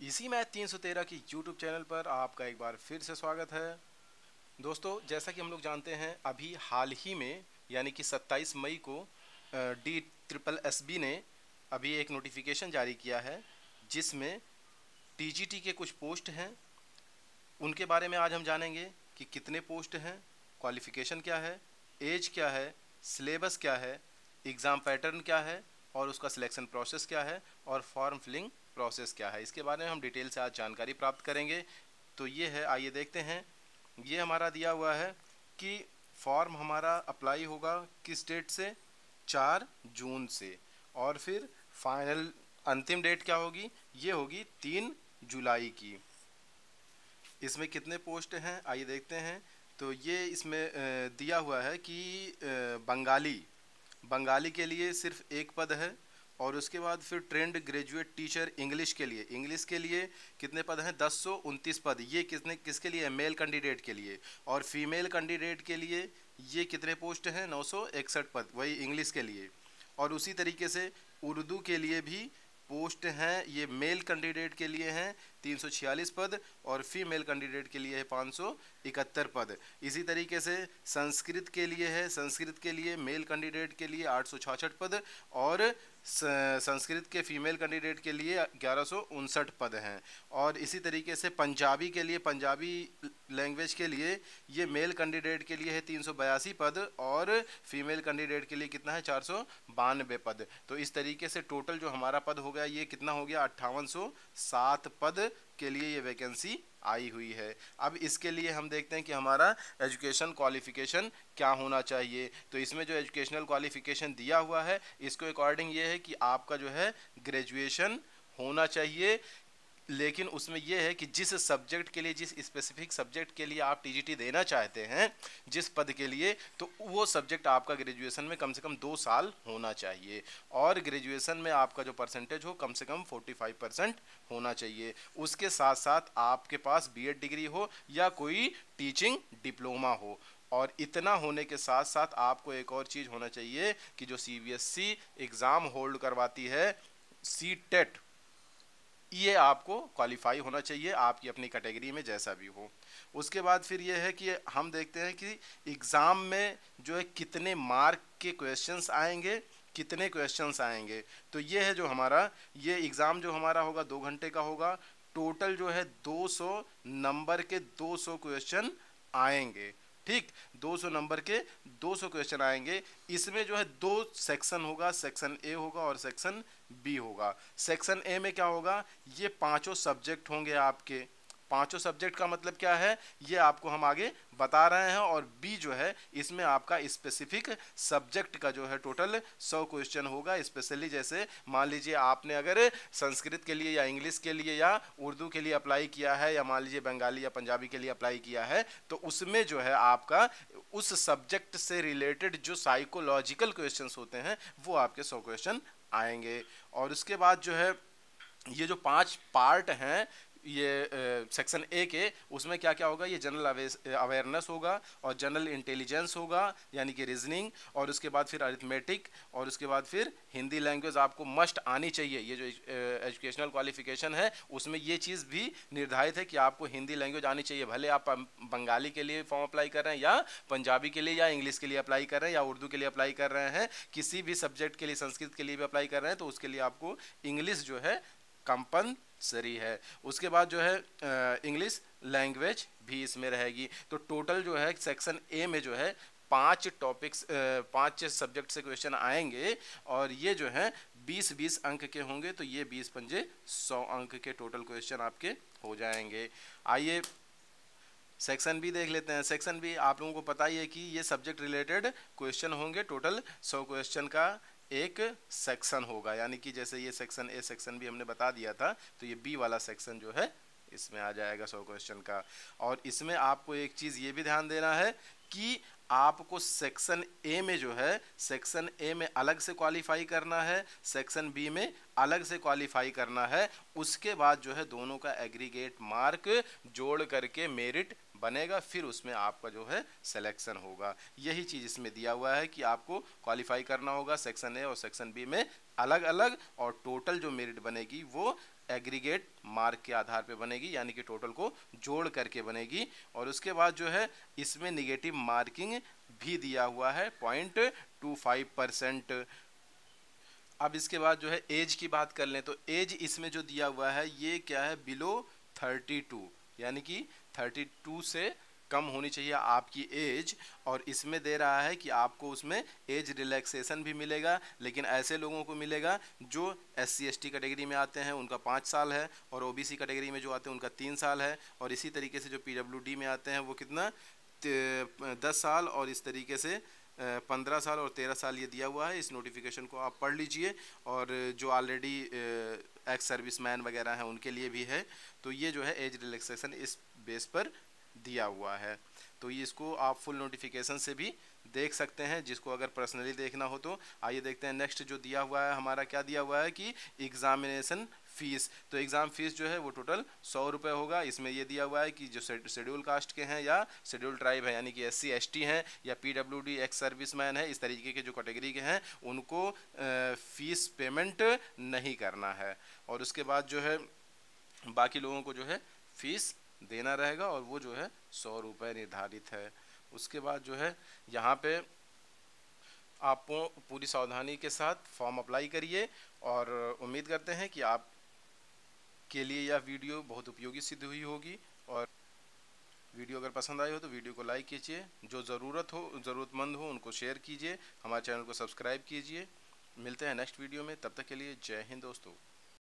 इसी मैथ 313 की YouTube channel पर आपका एक बार फिर से स्वागत है। दोस्तों, जैसा कि हम लोग जानते हैं, अभी हाल ही में यानी कि 27 मई को डी ट्रिपल एस बी ने अभी एक नोटिफिकेशन जारी किया है जिसमें टीजीटी के कुछ पोस्ट हैं। उनके बारे में आज हम जानेंगे कि कितने पोस्ट हैं, क्वालिफ़िकेशन क्या है, एज क्या है, सिलेबस क्या है, एग्ज़ाम पैटर्न क्या है और उसका सिलेक्शन प्रोसेस क्या है और फॉर्म फिलिंग प्रोसेस क्या है। इसके बारे में हम डिटेल से आज जानकारी प्राप्त करेंगे। तो ये है, आइए देखते हैं। ये हमारा दिया हुआ है कि फॉर्म हमारा अप्लाई होगा किस डेट से, 4 जून से, और फिर फाइनल अंतिम डेट क्या होगी, ये होगी 3 जुलाई की। इसमें कितने पोस्ट हैं आइए देखते हैं। तो ये इसमें दिया हुआ है कि बंगाली के लिए सिर्फ एक पद है, और उसके बाद फिर ट्रेंड ग्रेजुएट टीचर इंग्लिश के लिए कितने पद हैं, 1029 पद। ये किसके लिए है, मेल कैंडिडेट के लिए। और फीमेल कैंडिडेट के लिए ये कितने पोस्ट हैं, 961 पद, वही इंग्लिश के लिए। और उसी तरीके से उर्दू के लिए भी पोस्ट हैं, ये मेल कैंडिडेट के लिए हैं 346 पद और फीमेल कैंडिडेट के लिए है 571 पद। इसी तरीके से संस्कृत के लिए है, संस्कृत के लिए मेल कैंडिडेट के लिए 866 पद और संस्कृत के फीमेल कैंडिडेट के लिए 1159 पद हैं। और इसी तरीके से पंजाबी के लिए, पंजाबी लैंग्वेज के लिए ये मेल कैंडिडेट के लिए है 382 पद और फीमेल कैंडिडेट के लिए कितना है, 492 पद। तो इस तरीके से टोटल जो हमारा पद हो गया, ये कितना हो गया, 5807 पद के लिए ये वैकेंसी आई हुई है। अब इसके लिए हम देखते हैं कि हमारा एजुकेशन क्वालिफिकेशन क्या होना चाहिए। तो इसमें जो एजुकेशनल क्वालिफिकेशन दिया हुआ है, इसको अकॉर्डिंग ये है कि आपका जो है ग्रेजुएशन होना चाहिए। लेकिन उसमें यह है कि जिस सब्जेक्ट के लिए, जिस स्पेसिफिक सब्जेक्ट के लिए आप टीजीटी देना चाहते हैं, जिस पद के लिए, तो वो सब्जेक्ट आपका ग्रेजुएशन में कम से कम 2 साल होना चाहिए। और ग्रेजुएशन में आपका जो परसेंटेज हो, कम से कम 45% होना चाहिए। उसके साथ साथ आपके पास बीएड डिग्री हो या कोई टीचिंग डिप्लोमा हो। और इतना होने के साथ साथ आपको एक और चीज़ होना चाहिए कि जो सीबीएसई एग्ज़ाम होल्ड करवाती है, सीटेट, ये आपको क्वालिफाई होना चाहिए, आपकी अपनी कैटेगरी में जैसा भी हो। उसके बाद फिर ये है कि हम देखते हैं कि एग्ज़ाम में जो है कितने मार्क के क्वेश्चंस आएंगे, कितने क्वेश्चंस आएंगे। तो ये है जो हमारा, ये एग्ज़ाम जो हमारा होगा 2 घंटे का होगा। टोटल जो है 200 नंबर के 200 क्वेश्चन आएंगे। ठीक, 200 नंबर के 200 क्वेश्चन आएंगे। इसमें जो है 2 सेक्शन होगा, सेक्शन ए होगा और सेक्शन बी होगा। सेक्शन ए में क्या होगा, ये 5 सब्जेक्ट होंगे आपके। 5 सब्जेक्ट का मतलब क्या है, ये आपको हम आगे बता रहे हैं। और बी जो है, इसमें आपका स्पेसिफिक सब्जेक्ट का जो है टोटल 100 क्वेश्चन होगा। स्पेशली जैसे मान लीजिए आपने अगर संस्कृत के लिए या इंग्लिश के लिए या उर्दू के लिए अप्लाई किया है, या मान लीजिए बंगाली या पंजाबी के लिए अप्लाई किया है, तो उसमें जो है आपका उस सब्जेक्ट से रिलेटेड जो साइकोलॉजिकल क्वेश्चंस होते हैं, वो आपके 100 क्वेश्चन आएंगे। और उसके बाद जो है, ये जो 5 पार्ट हैं ये सेक्शन ए के, उसमें क्या क्या होगा, ये जनरल अवेयरनेस होगा और जनरल इंटेलिजेंस होगा यानी कि रीजनिंग, और उसके बाद फिर अरिथमेटिक, और उसके बाद फिर हिंदी लैंग्वेज आपको मस्ट आनी चाहिए। ये जो एजुकेशनल क्वालिफिकेशन है, उसमें ये चीज़ भी निर्धारित है कि आपको हिंदी लैंग्वेज आनी चाहिए। भले आप बंगाली के लिए फॉर्म अप्लाई कर रहे हैं या पंजाबी के लिए या इंग्लिश के लिए अप्लाई कर रहे हैं या उर्दू के लिए अप्लाई कर रहे हैं, किसी भी सब्जेक्ट के लिए, संस्कृत के लिए भी अप्लाई कर रहे हैं, तो उसके लिए आपको इंग्लिश जो है कंपलसरी है। उसके बाद जो है इंग्लिश लैंग्वेज भी इसमें रहेगी। तो टोटल जो है सेक्शन ए में जो है 5 टॉपिक्स, 5 सब्जेक्ट से क्वेश्चन आएंगे, और ये जो है 20-20 अंक के होंगे। तो ये 20 पंजे 100 अंक के टोटल क्वेश्चन आपके हो जाएंगे। आइए सेक्शन बी देख लेते हैं। सेक्शन बी आप लोगों को पता ही है कि ये सब्जेक्ट रिलेटेड क्वेश्चन होंगे। टोटल 100 क्वेश्चन का एक सेक्शन होगा, यानी कि जैसे ये सेक्शन ए, सेक्शन बी हमने बता दिया था, तो ये बी वाला सेक्शन जो है इसमें आ जाएगा 100 क्वेश्चन का। और इसमें आपको एक चीज़ ये भी ध्यान देना है कि आपको सेक्शन ए में जो है, सेक्शन ए में अलग से क्वालिफाई करना है, सेक्शन बी में अलग से क्वालिफाई करना है। उसके बाद जो है दोनों का एग्रीगेट मार्क जोड़ करके मेरिट बनेगा, फिर उसमें आपका जो है सिलेक्शन होगा। यही चीज़ इसमें दिया हुआ है कि आपको क्वालिफाई करना होगा सेक्शन ए और सेक्शन बी में अलग अलग, और टोटल जो मेरिट बनेगी वो एग्रीगेट मार्क के आधार पे बनेगी, यानी कि टोटल को जोड़ करके बनेगी। और उसके बाद जो है इसमें निगेटिव मार्किंग भी दिया हुआ है 0.25%। अब इसके बाद जो है एज की बात कर लें तो एज इसमें जो दिया हुआ है ये क्या है, बिलो 32, यानी कि 32 से कम होनी चाहिए आपकी एज। और इसमें दे रहा है कि आपको उसमें एज रिलैक्सेशन भी मिलेगा, लेकिन ऐसे लोगों को मिलेगा जो SC ST कैटेगरी में आते हैं उनका 5 साल है, और OBC कैटेगरी में जो आते हैं उनका 3 साल है, और इसी तरीके से जो PWD में आते हैं वो कितना 10 साल, और इस तरीके से 15 साल और 13 साल ये दिया हुआ है। इस नोटिफिकेशन को आप पढ़ लीजिए, और जो ऑलरेडी एक्स सर्विसमैन वगैरह हैं उनके लिए भी है। तो ये जो है एज रिलैक्सेशन इस बेस पर दिया हुआ है। तो ये इसको आप फुल नोटिफिकेशन से भी देख सकते हैं, जिसको अगर पर्सनली देखना हो तो। आइए देखते हैं नेक्स्ट जो दिया हुआ है हमारा, क्या दिया हुआ है कि एग्जामिनेशन फीस। तो एग्ज़ाम फीस जो है वो टोटल 100 रुपये होगा। इसमें ये दिया हुआ है कि जो शेड्यूल कास्ट के हैं या शेड्यूल ट्राइब है, यानी कि SC ST हैं या PWD एक्स सर्विसमैन है, इस तरीके के जो कैटेगरी के हैं उनको फीस पेमेंट नहीं करना है। और उसके बाद जो है बाकी लोगों को जो है फीस देना रहेगा, और वो जो है 100 रुपये निर्धारित है। उसके बाद जो है यहाँ पे आपको पूरी सावधानी के साथ फॉर्म अप्लाई करिए, और उम्मीद करते हैं कि आप के लिए यह वीडियो बहुत उपयोगी सिद्ध हुई होगी। और वीडियो अगर पसंद आई हो तो वीडियो को लाइक कीजिए, जो ज़रूरतमंद हो उनको शेयर कीजिए, हमारे चैनल को सब्सक्राइब कीजिए। मिलते हैं नेक्स्ट वीडियो में, तब तक के लिए जय हिंद दोस्तों।